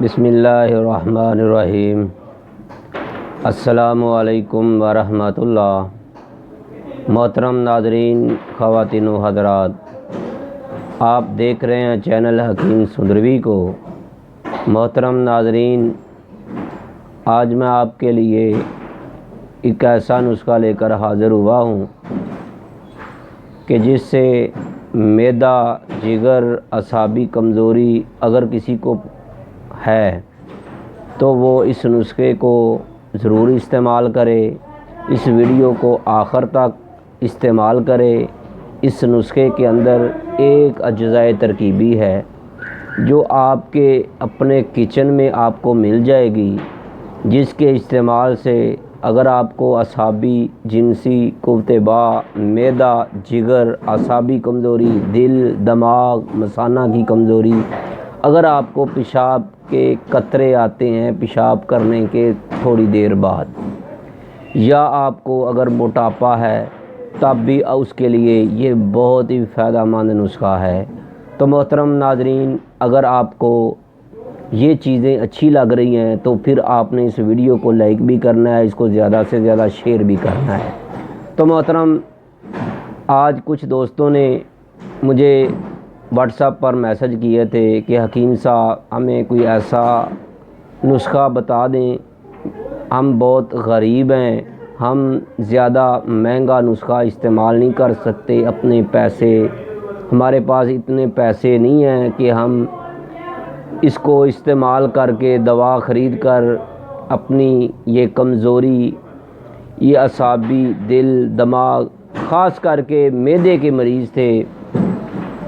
बिस्मिल्लाहिर्रहमानिर्रहीम। अस्सलामु अलैकुम वरहमतुल्लाह। मोहतरम नाज़रीन, ख़वातीन व हज़रात, आप देख रहे हैं चैनल हकीम सुंदरवी को। मोहतरम नाज़रीन, आज मैं आपके लिए एक ऐसा नुस्खा लेकर हाज़िर हुआ हूँ कि जिससे मैदा, जिगर, असाबी कमज़ोरी अगर किसी को है तो वो इस नुस्खे को ज़रूर इस्तेमाल करे। इस वीडियो को आखिर तक इस्तेमाल करे। इस नुस्खे के अंदर एक अज्ज़ाए तरकीबी है जो आपके अपने किचन में आपको मिल जाएगी, जिसके इस्तेमाल से अगर आपको असाबी, जिनसी कुव्वत-ए-बा, मैदा, जिगर, असाबी कमज़ोरी, दिल, दिमाग, मसाना की कमज़ोरी, अगर आपको पेशाब के कतरे आते हैं पेशाब करने के थोड़ी देर बाद, या आपको अगर मोटापा है तब भी उसके लिए ये बहुत ही फ़ायदेमंद नुस्खा है। तो मोहतरम नाज़रीन, अगर आपको ये चीज़ें अच्छी लग रही हैं तो फिर आपने इस वीडियो को लाइक भी करना है, इसको ज़्यादा से ज़्यादा शेयर भी करना है। तो मोहतरम, आज कुछ दोस्तों ने मुझे व्हाट्सएप पर मैसेज किए थे कि हकीम साहब हमें कोई ऐसा नुस्खा बता दें, हम बहुत गरीब हैं, हम ज़्यादा महंगा नुस्खा इस्तेमाल नहीं कर सकते, अपने पैसे, हमारे पास इतने पैसे नहीं हैं कि हम इसको इस्तेमाल करके दवा ख़रीद कर अपनी ये कमज़ोरी, ये असाबी, दिल, दिमाग, ख़ास करके मैदे के मरीज़ थे।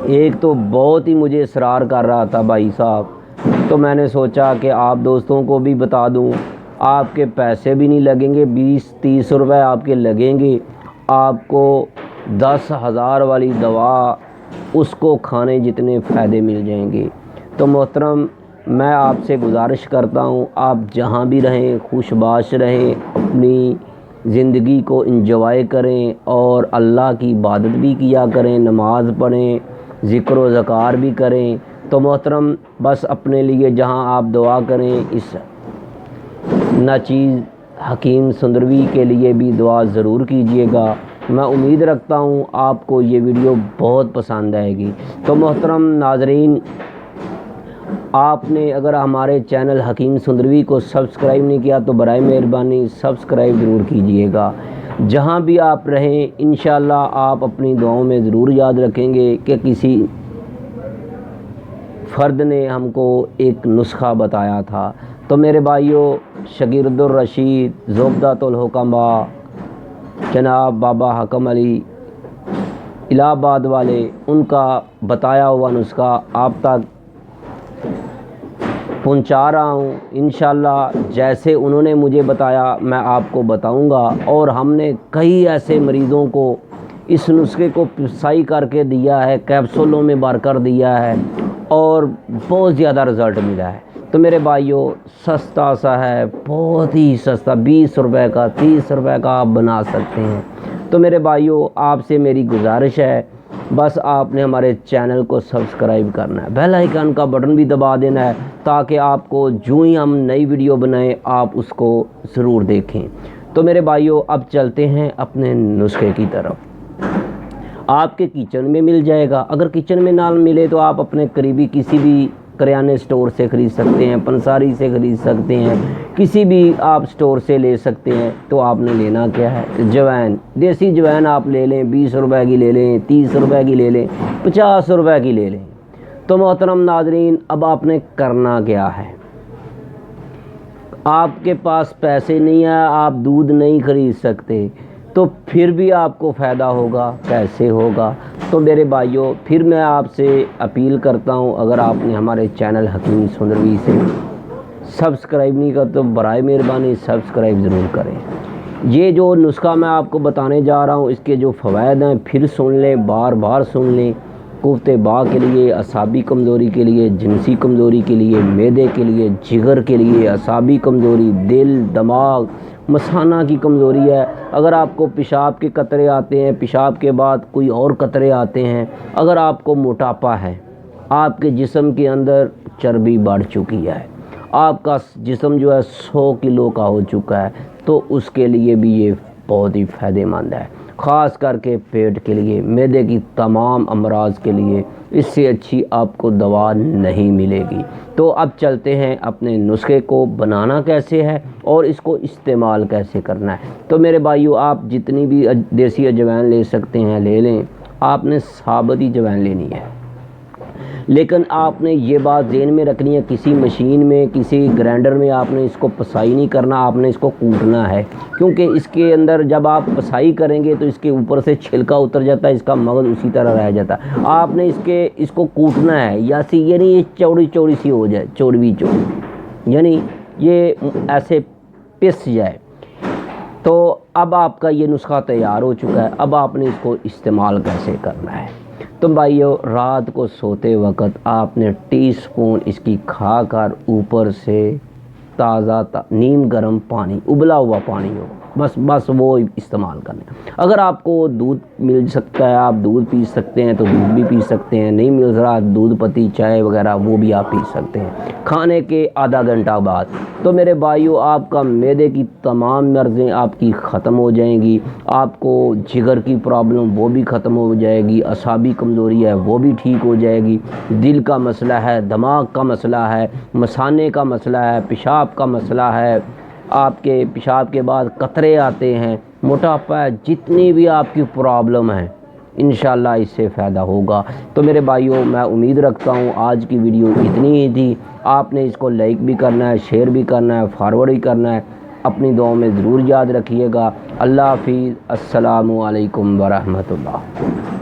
एक तो बहुत ही मुझे इसरार कर रहा था भाई साहब, तो मैंने सोचा कि आप दोस्तों को भी बता दूं। आपके पैसे भी नहीं लगेंगे, 20-30 रुपए आपके लगेंगे, आपको 10,000 वाली दवा उसको खाने जितने फ़ायदे मिल जाएंगे। तो मोहतरम, मैं आपसे गुजारिश करता हूं, आप जहां भी रहें खुशबाश रहें, अपनी ज़िंदगी को इंजॉय करें और अल्लाह की इबादत भी किया करें, नमाज़ पढ़ें, ज़िक्र व ज़कार भी करें। तो मोहतरम, बस अपने लिए जहां आप दुआ करें, इस नाचीज़ हकीम सुंदरवी के लिए भी दुआ ज़रूर कीजिएगा। मैं उम्मीद रखता हूं आपको ये वीडियो बहुत पसंद आएगी। तो मोहतरम नाज़रीन, आपने अगर हमारे चैनल हकीम सुंदरवी को सब्सक्राइब नहीं किया तो बराए मेहरबानी सब्सक्राइब ज़रूर कीजिएगा। जहाँ भी आप रहें, इंशाअल्लाह आप अपनी दुआओं में ज़रूर याद रखेंगे कि किसी फ़र्द ने हमको एक नुस्खा बताया था। तो मेरे भाइयों, शगीरदुर रशीद, ज़ुबदातुल हुकमा, जनाब बाबा हकम अली इलाहाबाद वाले, उनका बताया हुआ नुस्खा आप तक पहुंचा रहा हूं। इंशाअल्लाह जैसे उन्होंने मुझे बताया मैं आपको बताऊंगा। और हमने कई ऐसे मरीज़ों को इस नुस्खे को सही करके दिया है, कैप्सूलों में भर कर दिया है और बहुत ज़्यादा रिज़ल्ट मिला है। तो मेरे भाइयों, सस्ता सा है, बहुत ही सस्ता, 20 रुपए का, 30 रुपए का आप बना सकते हैं। तो मेरे भाइयों, आपसे मेरी गुजारिश है, बस आपने हमारे चैनल को सब्सक्राइब करना है, बेल आइकन का बटन भी दबा देना है, ताकि आपको जो ही हम नई वीडियो बनाएं आप उसको ज़रूर देखें। तो मेरे भाइयों, अब चलते हैं अपने नुस्खे की तरफ। आपके किचन में मिल जाएगा, अगर किचन में ना मिले तो आप अपने करीबी किसी भी करियाने स्टोर से ख़रीद सकते हैं, पंसारी से ख़रीद सकते हैं, किसी भी आप स्टोर से ले सकते हैं। तो आपने लेना क्या है, जवैन, देसी जवैन आप ले लें, 20 रुपए की ले लें, 30 रुपए की ले लें, 50 रुपए की ले लें। तो मोहतरम नाज़रीन, अब आपने करना क्या है, आपके पास पैसे नहीं है, आप दूध नहीं ख़रीद सकते, तो फिर भी आपको फ़ायदा होगा, कैसे होगा। तो मेरे भाइयों, फिर मैं आपसे अपील करता हूं, अगर आपने हमारे चैनल हकीम सुंदरवी से सब्सक्राइब नहीं कर तो बराए मेहरबानी सब्सक्राइब ज़रूर करें। ये जो नुस्खा मैं आपको बताने जा रहा हूं, इसके जो फ़वाइद हैं फिर सुन लें, बार बार सुन लें। कुव्वत-ए-बा के लिए, असाबी कमज़ोरी के लिए, जिनसी कमज़ोरी के लिए, मैदे के लिए, जिगर के लिए, असाबी कमज़ोरी, दिल, दिमाग, मसाना की कमज़ोरी है, अगर आपको पेशाब के कतरे आते हैं, पेशाब के बाद कोई और कतरे आते हैं, अगर आपको मोटापा है, आपके जिस्म के अंदर चर्बी बढ़ चुकी है, آپ کا جسم جو ہے 100 کلو کا ہو چکا ہے تو اس کے لیے بھی یہ بہت ہی فائدہ مند ہے، خاص کر کے پیٹ کے لیے، معدے کی تمام امراض کے لیے اس سے اچھی آپ کو دوا نہیں ملے گی۔ تو اب چلتے ہیں اپنے نسخے کو بنانا کیسے ہے اور اس کو استعمال کیسے کرنا ہے۔ تو میرے بھائیو، آپ جتنی بھی دیسی اجوائن لے سکتے ہیں لے لیں، آپ نے ثابت اجوائن لینی ہے، لیکن آپ نے یہ بات ذہن میں رکھنی ہے، کسی مشین میں کسی گرائنڈر میں آپ نے اس کو پسائی نہیں کرنا، آپ نے اس کو کوٹنا ہے، کیونکہ اس کے اندر جب آپ پسائی کریں گے تو اس کے اوپر سے چھلکا اتر جاتا ہے، اس کا مغز اسی طرح رہ جاتا ہے۔ آپ نے اس کو کوٹنا ہے، یا یعنی یہ چوڑی چوڑی سی ہو جائے، چوڑی یعنی یہ ایسے پس جائے۔ تو اب آپ کا یہ نسخہ تیار ہو چکا ہے، اب آپ نے اس کو استعمال کیسے کرنا ہے۔ تو بھائیو، رات کو سوتے وقت آپ نے ٹی سپون اس کی کھا کر اوپر سے تازہ نیم گرم پانی، ابلا ہوا پانی ہو، بس وہ استعمال کرنا ہے۔ اگر آپ کو دودھ مل سکتا ہے، آپ دودھ پی سکتے ہیں تو دودھ بھی پی سکتے ہیں، نہیں مل رہا دودھ پتی چائے وغیرہ وہ بھی آپ پی سکتے ہیں کھانے کے آدھا گھنٹہ بعد۔ تو میرے بھائیو، آپ کا معدے کی تمام مرضیں آپ کی ختم ہو جائیں گی، آپ کو جگر کی پرابلم وہ بھی ختم ہو جائے گی، اعصابی کمزوری ہے وہ بھی ٹھیک ہو جائے گی، دل کا مسئلہ ہے، دماغ کا مسئلہ ہے، مثانے کا مسئلہ ہے، پیشاب کا مسئلہ ہے، آپ کے پیشاب کے بعد قطرے آتے ہیں، موٹاپا ہے، جتنی بھی آپ کی پرابلم ہیں انشاءاللہ اس سے فائدہ ہوگا۔ تو میرے بھائیوں، میں امید رکھتا ہوں آج کی ویڈیو اتنی ہی تھی۔ آپ نے اس کو لائک بھی کرنا ہے، شیئر بھی کرنا ہے، فارورڈ بھی کرنا ہے۔ اپنی دعاؤں میں ضرور یاد رکھیے گا۔ اللہ حافظ، السلام علیکم ورحمۃ اللہ۔